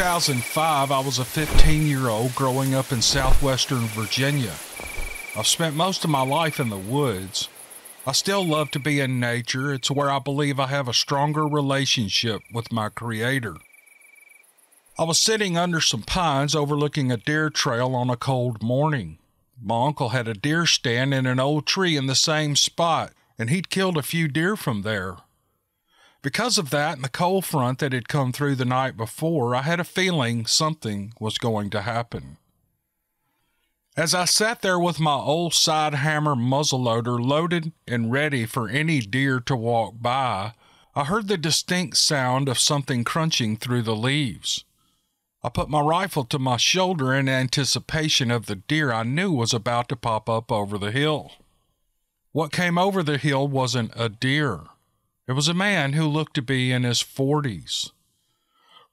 2005, I was a 15-year-old growing up in southwestern Virginia. I've spent most of my life in the woods. I still love to be in nature. It's where I believe I have a stronger relationship with my creator. I was sitting under some pines overlooking a deer trail on a cold morning. My uncle had a deer stand in an old tree in the same spot, and he'd killed a few deer from there. Because of that and the cold front that had come through the night before, I had a feeling something was going to happen. As I sat there with my old side hammer muzzleloader loaded and ready for any deer to walk by, I heard the distinct sound of something crunching through the leaves. I put my rifle to my shoulder in anticipation of the deer I knew was about to pop up over the hill. What came over the hill wasn't a deer. It was a man who looked to be in his 40s.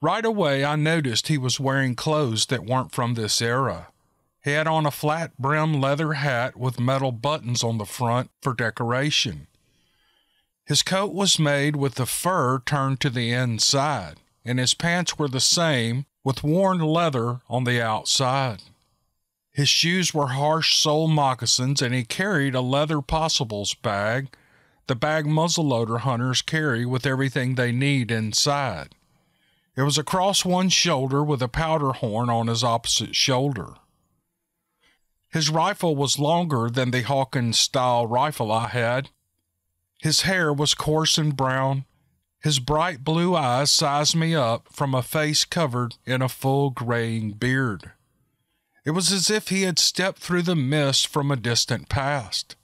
Right away, I noticed he was wearing clothes that weren't from this era. He had on a flat-brim leather hat with metal buttons on the front for decoration. His coat was made with the fur turned to the inside, and his pants were the same, with worn leather on the outside. His shoes were harsh-sole moccasins, and he carried a leather possibles bag, the bag muzzleloader hunters carry with everything they need inside. It was across one shoulder with a powder horn on his opposite shoulder. His rifle was longer than the Hawkins-style rifle I had. His hair was coarse and brown. His bright blue eyes sized me up from a face covered in a full graying beard. It was as if he had stepped through the mist from a distant past.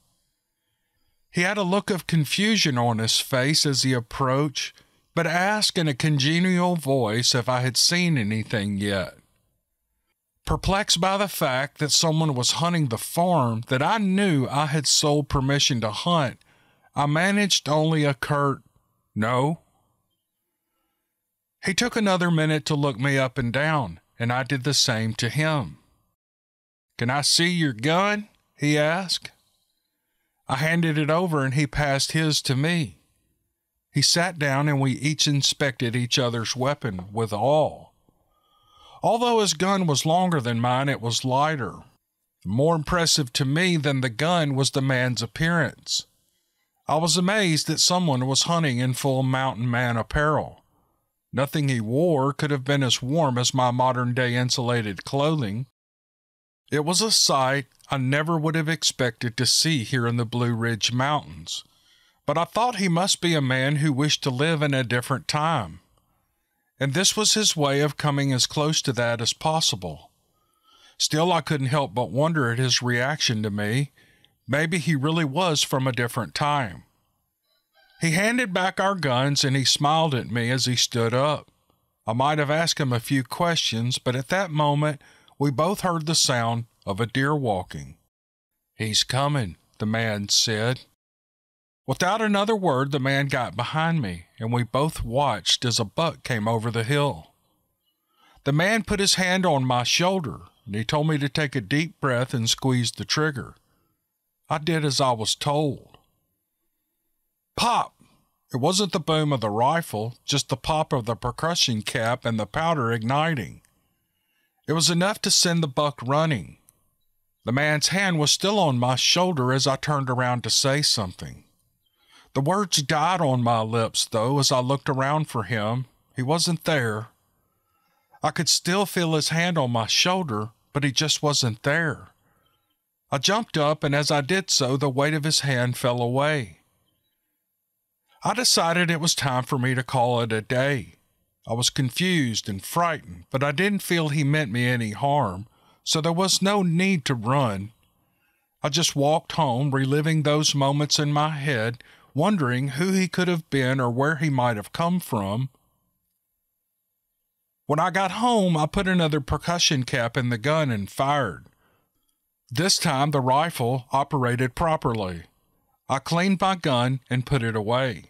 He had a look of confusion on his face as he approached, but asked in a congenial voice if I had seen anything yet. Perplexed by the fact that someone was hunting the farm that I knew I had sold permission to hunt, I managed only a curt, "No." He took another minute to look me up and down, and I did the same to him. "Can I see your gun?" he asked. I handed it over and he passed his to me. He sat down and we each inspected each other's weapon with awe. Although his gun was longer than mine, it was lighter. More impressive to me than the gun was the man's appearance. I was amazed that someone was hunting in full mountain man apparel. Nothing he wore could have been as warm as my modern-day insulated clothing. It was a sight I never would have expected to see here in the Blue Ridge Mountains, but I thought he must be a man who wished to live in a different time. And this was his way of coming as close to that as possible. Still, I couldn't help but wonder at his reaction to me. Maybe he really was from a different time. He handed back our guns and he smiled at me as he stood up. I might have asked him a few questions, but at that moment, we both heard the sound of a deer walking. "He's coming," the man said. Without another word, the man got behind me, and we both watched as a buck came over the hill. The man put his hand on my shoulder, and he told me to take a deep breath and squeeze the trigger. I did as I was told. Pop! It wasn't the boom of the rifle, just the pop of the percussion cap and the powder igniting. It was enough to send the buck running. The man's hand was still on my shoulder as I turned around to say something. The words died on my lips, though, as I looked around for him. He wasn't there. I could still feel his hand on my shoulder, but he just wasn't there. I jumped up, and as I did so, the weight of his hand fell away. I decided it was time for me to call it a day. I was confused and frightened, but I didn't feel he meant me any harm, so there was no need to run. I just walked home, reliving those moments in my head, wondering who he could have been or where he might have come from. When I got home, I put another percussion cap in the gun and fired. This time the rifle operated properly. I cleaned my gun and put it away.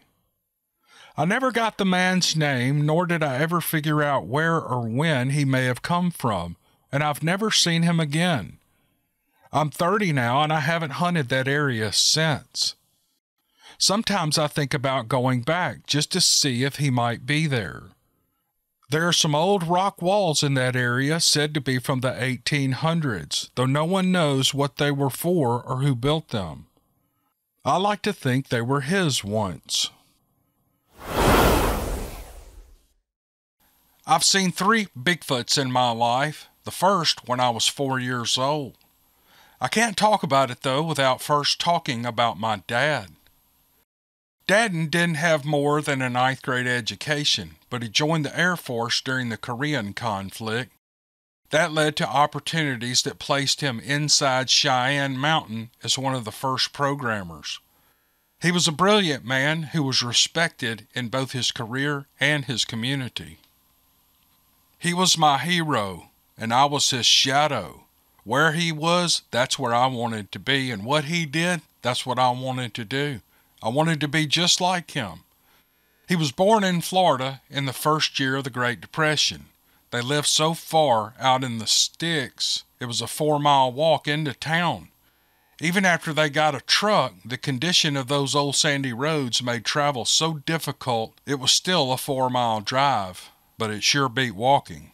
I never got the man's name, nor did I ever figure out where or when he may have come from, and I've never seen him again. I'm 30 now, and I haven't hunted that area since. Sometimes I think about going back just to see if he might be there. There are some old rock walls in that area said to be from the 1800s, though no one knows what they were for or who built them. I like to think they were his once. I've seen 3 Bigfoots in my life, the first when I was 4 years old. I can't talk about it though without first talking about my dad. Dadden didn't have more than a 9th grade education, but he joined the Air Force during the Korean conflict. That led to opportunities that placed him inside Cheyenne Mountain as one of the first programmers. He was a brilliant man who was respected in both his career and his community. He was my hero, and I was his shadow. Where he was, that's where I wanted to be, and what he did, that's what I wanted to do. I wanted to be just like him. He was born in Florida in the first year of the Great Depression. They lived so far out in the sticks, it was a 4-mile walk into town. Even after they got a truck, the condition of those old sandy roads made travel so difficult it was still a 4-mile drive, but it sure beat walking.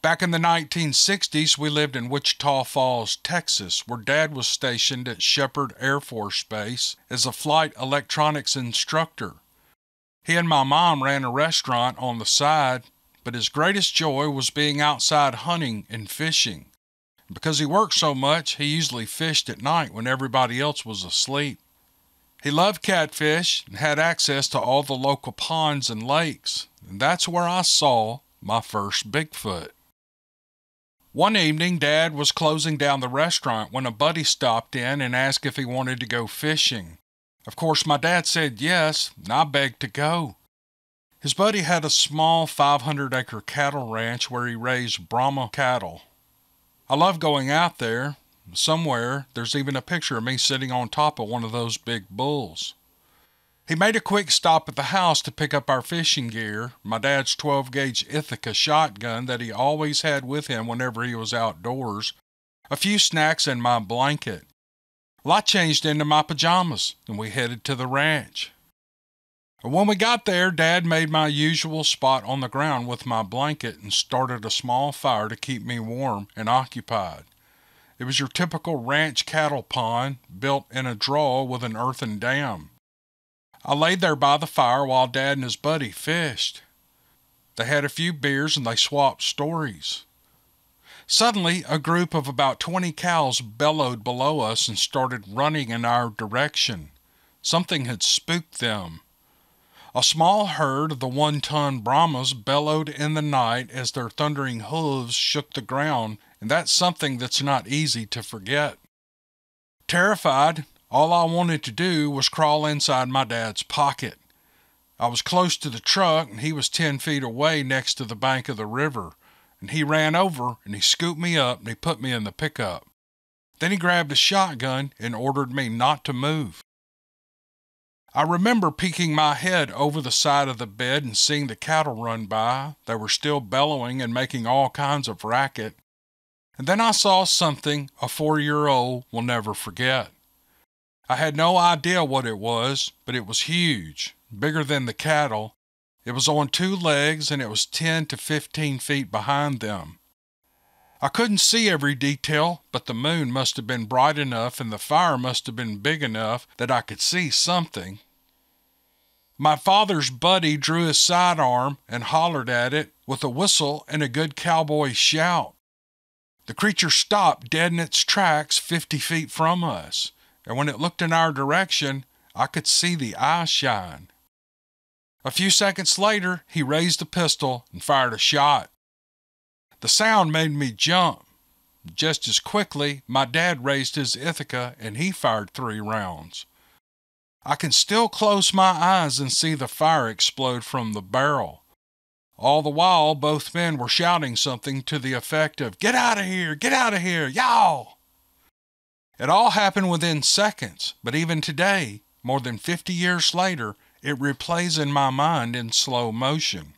Back in the 1960s, we lived in Wichita Falls, Texas, where Dad was stationed at Shepherd Air Force Base as a flight electronics instructor. He and my mom ran a restaurant on the side, but his greatest joy was being outside hunting and fishing. Because he worked so much, he usually fished at night when everybody else was asleep. He loved catfish and had access to all the local ponds and lakes, and that's where I saw my first Bigfoot. One evening, Dad was closing down the restaurant when a buddy stopped in and asked if he wanted to go fishing. Of course, my dad said yes, and I begged to go. His buddy had a small 500-acre cattle ranch where he raised Brahma cattle. I love going out there. Somewhere, there's even a picture of me sitting on top of one of those big bulls. He made a quick stop at the house to pick up our fishing gear, my dad's 12-gauge Ithaca shotgun that he always had with him whenever he was outdoors, a few snacks, and my blanket. Well, I changed into my pajamas, and we headed to the ranch. When we got there, Dad made my usual spot on the ground with my blanket and started a small fire to keep me warm and occupied. It was your typical ranch cattle pond built in a draw with an earthen dam. I laid there by the fire while Dad and his buddy fished. They had a few beers and they swapped stories. Suddenly, a group of about 20 cows bellowed below us and started running in our direction. Something had spooked them. A small herd of the 1-ton Brahmas bellowed in the night as their thundering hooves shook the ground, and that's something that's not easy to forget. Terrified, all I wanted to do was crawl inside my dad's pocket. I was close to the truck, and he was 10 feet away next to the bank of the river, and he ran over, and he scooped me up, and he put me in the pickup. Then he grabbed a shotgun and ordered me not to move. I remember peeking my head over the side of the bed and seeing the cattle run by. They were still bellowing and making all kinds of racket. And then I saw something a 4-year-old will never forget. I had no idea what it was, but it was huge, bigger than the cattle. It was on 2 legs, and it was 10 to 15 feet behind them. I couldn't see every detail, but the moon must have been bright enough and the fire must have been big enough that I could see something. My father's buddy drew his sidearm and hollered at it with a whistle and a good cowboy shout. The creature stopped dead in its tracks 50 feet from us, and when it looked in our direction, I could see the eye shine. A few seconds later, he raised the pistol and fired a shot. The sound made me jump. Just as quickly, my dad raised his Ithaca and he fired 3 rounds. I can still close my eyes and see the fire explode from the barrel. All the while, both men were shouting something to the effect of, "Get out of here! Get out of here! Y'all!" It all happened within seconds, but even today, more than 50 years later, it replays in my mind in slow motion.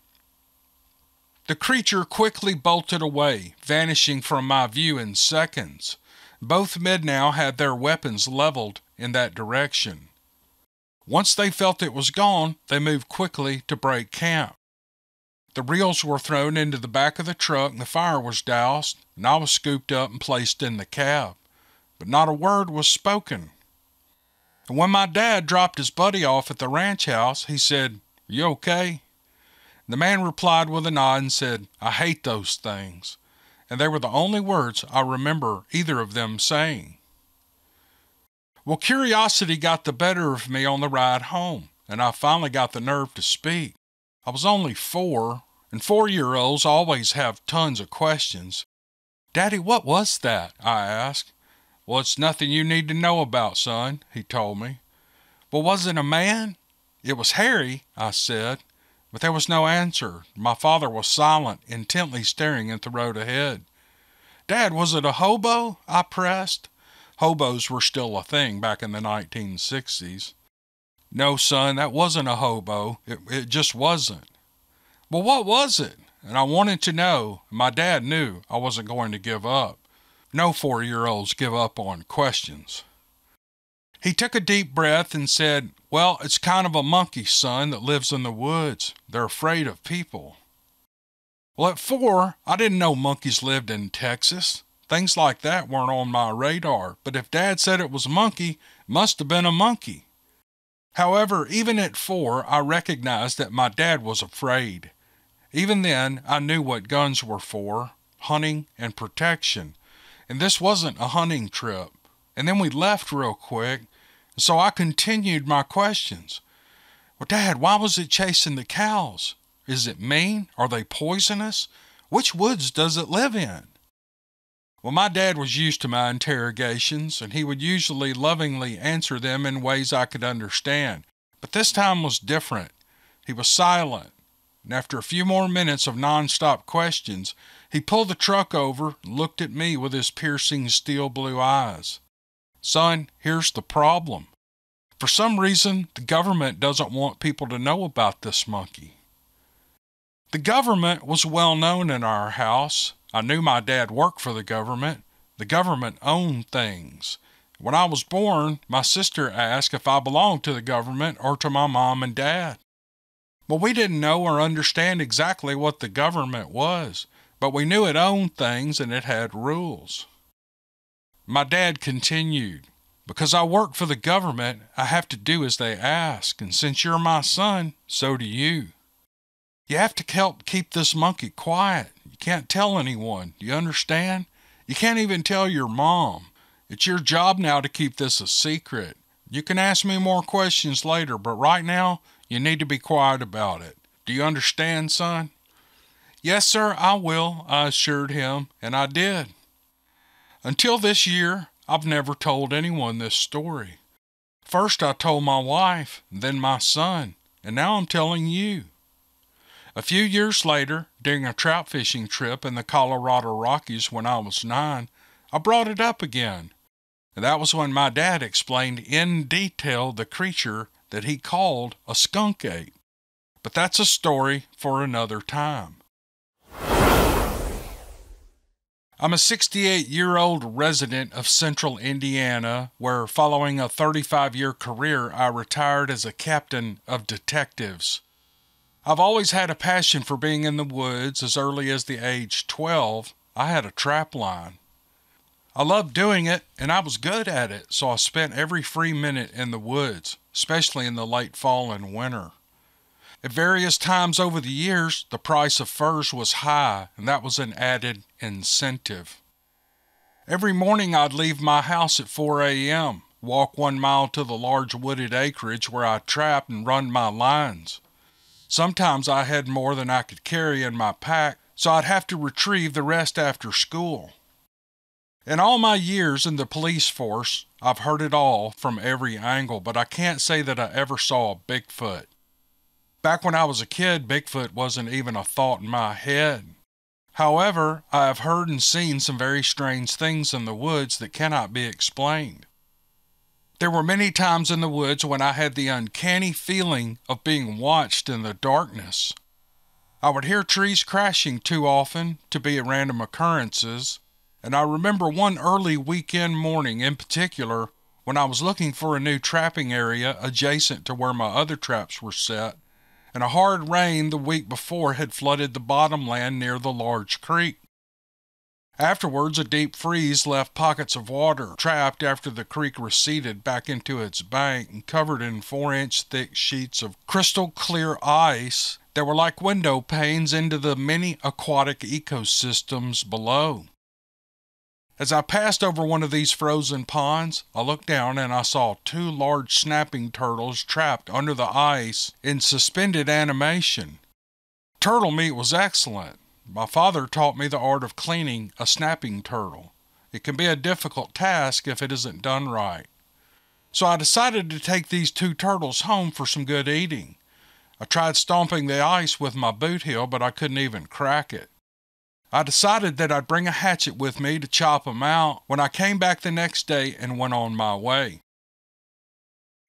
The creature quickly bolted away, vanishing from my view in seconds. Both men now had their weapons leveled in that direction. Once they felt it was gone, they moved quickly to break camp. The reels were thrown into the back of the truck and the fire was doused, and I was scooped up and placed in the cab. But not a word was spoken. And when my dad dropped his buddy off at the ranch house, he said, "You okay?" The man replied with a nod and said, "I hate those things." And they were the only words I remember either of them saying. Well, curiosity got the better of me on the ride home, and I finally got the nerve to speak. I was only 4, and 4-year-olds always have tons of questions. "Daddy, what was that?" I asked. "Well, it's nothing you need to know about, son," he told me. "Well, was it a man?" "It was hairy," I said. But there was no answer. My father was silent, intently staring at the road ahead. "Dad, was it a hobo?" I pressed. Hobos were still a thing back in the 1960s. "No, son, that wasn't a hobo. It just wasn't." "Well, what was it?" And I wanted to know. My dad knew I wasn't going to give up. No 4-year-olds give up on questions. He took a deep breath and said, "Well, it's kind of a monkey, son, that lives in the woods. They're afraid of people." Well, at 4, I didn't know monkeys lived in Texas. Things like that weren't on my radar, but if Dad said it was a monkey, it must have been a monkey. However, even at 4, I recognized that my dad was afraid. Even then, I knew what guns were for, hunting and protection. And this wasn't a hunting trip. And then we left real quick, and so I continued my questions. "Well, Dad, why was it chasing the cows? Is it mean? Are they poisonous? Which woods does it live in?" Well, my dad was used to my interrogations, and he would usually lovingly answer them in ways I could understand. But this time was different. He was silent, and after a few more minutes of nonstop questions, he pulled the truck over and looked at me with his piercing steel blue eyes. "Son, here's the problem. For some reason, the government doesn't want people to know about this monkey." The government was well known in our house. I knew my dad worked for the government. The government owned things. When I was born, my sister asked if I belonged to the government or to my mom and dad. Well, we didn't know or understand exactly what the government was, but we knew it owned things and it had rules. My dad continued, "Because I work for the government, I have to do as they ask, and since you're my son, so do you. You have to help keep this monkey quiet. You can't tell anyone, do you understand? You can't even tell your mom. It's your job now to keep this a secret. You can ask me more questions later, but right now, you need to be quiet about it. Do you understand, son?" "Yes, sir, I will," I assured him, and I did. Until this year, I've never told anyone this story. First I told my wife, then my son, and now I'm telling you. A few years later, during a trout fishing trip in the Colorado Rockies when I was 9, I brought it up again. And that was when my dad explained in detail the creature that he called a skunk ape. But that's a story for another time. I'm a 68-year-old resident of central Indiana, where following a 35-year career, I retired as a captain of detectives. I've always had a passion for being in the woods. As early as the age 12, I had a trap line. I loved doing it, and I was good at it, so I spent every free minute in the woods, especially in the late fall and winter. At various times over the years, the price of furs was high, and that was an added incentive. Every morning I'd leave my house at 4 a.m., walk 1 mile to the large wooded acreage where I trapped and run my lines. Sometimes I had more than I could carry in my pack, so I'd have to retrieve the rest after school. In all my years in the police force, I've heard it all from every angle, but I can't say that I ever saw a Bigfoot. Back when I was a kid, Bigfoot wasn't even a thought in my head. However, I have heard and seen some very strange things in the woods that cannot be explained. There were many times in the woods when I had the uncanny feeling of being watched in the darkness. I would hear trees crashing too often to be random occurrences, and I remember one early weekend morning in particular when I was looking for a new trapping area adjacent to where my other traps were set, and a hard rain the week before had flooded the bottomland near the large creek. Afterwards, a deep freeze left pockets of water trapped after the creek receded back into its bank and covered in 4-inch thick sheets of crystal clear ice that were like window panes into the many aquatic ecosystems below. As I passed over one of these frozen ponds, I looked down and I saw 2 large snapping turtles trapped under the ice in suspended animation. Turtle meat was excellent. My father taught me the art of cleaning a snapping turtle. It can be a difficult task if it isn't done right. So I decided to take these 2 turtles home for some good eating. I tried stomping the ice with my boot heel, but I couldn't even crack it. I decided that I'd bring a hatchet with me to chop them out when I came back the next day and went on my way.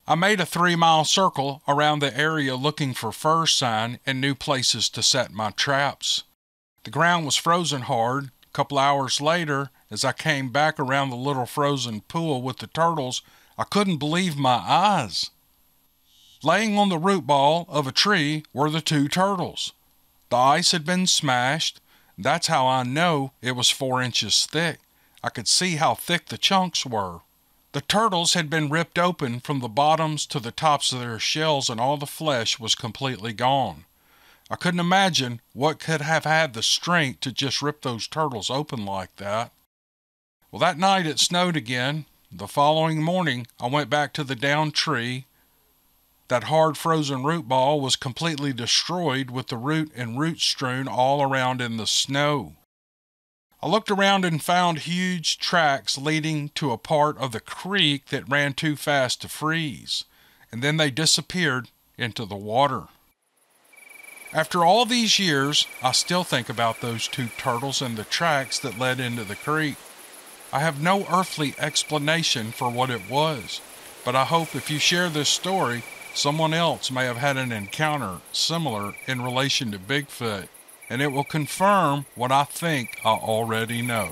I made a 3-mile circle around the area looking for fur sign and new places to set my traps. The ground was frozen hard. A couple hours later, as I came back around the little frozen pool with the turtles, I couldn't believe my eyes. Laying on the root ball of a tree were the 2 turtles. The ice had been smashed. That's how I know it was 4 inches thick. I could see how thick the chunks were. The turtles had been ripped open from the bottoms to the tops of their shells, and all the flesh was completely gone. I couldn't imagine what could have had the strength to just rip those turtles open like that. Well, that night it snowed again. The following morning, I went back to the downed tree. That hard frozen root ball was completely destroyed with the root and root strewn all around in the snow. I looked around and found huge tracks leading to a part of the creek that ran too fast to freeze, and then they disappeared into the water. After all these years, I still think about those 2 turtles and the tracks that led into the creek. I have no earthly explanation for what it was, but I hope if you share this story, someone else may have had an encounter similar in relation to Bigfoot, and it will confirm what I think I already know.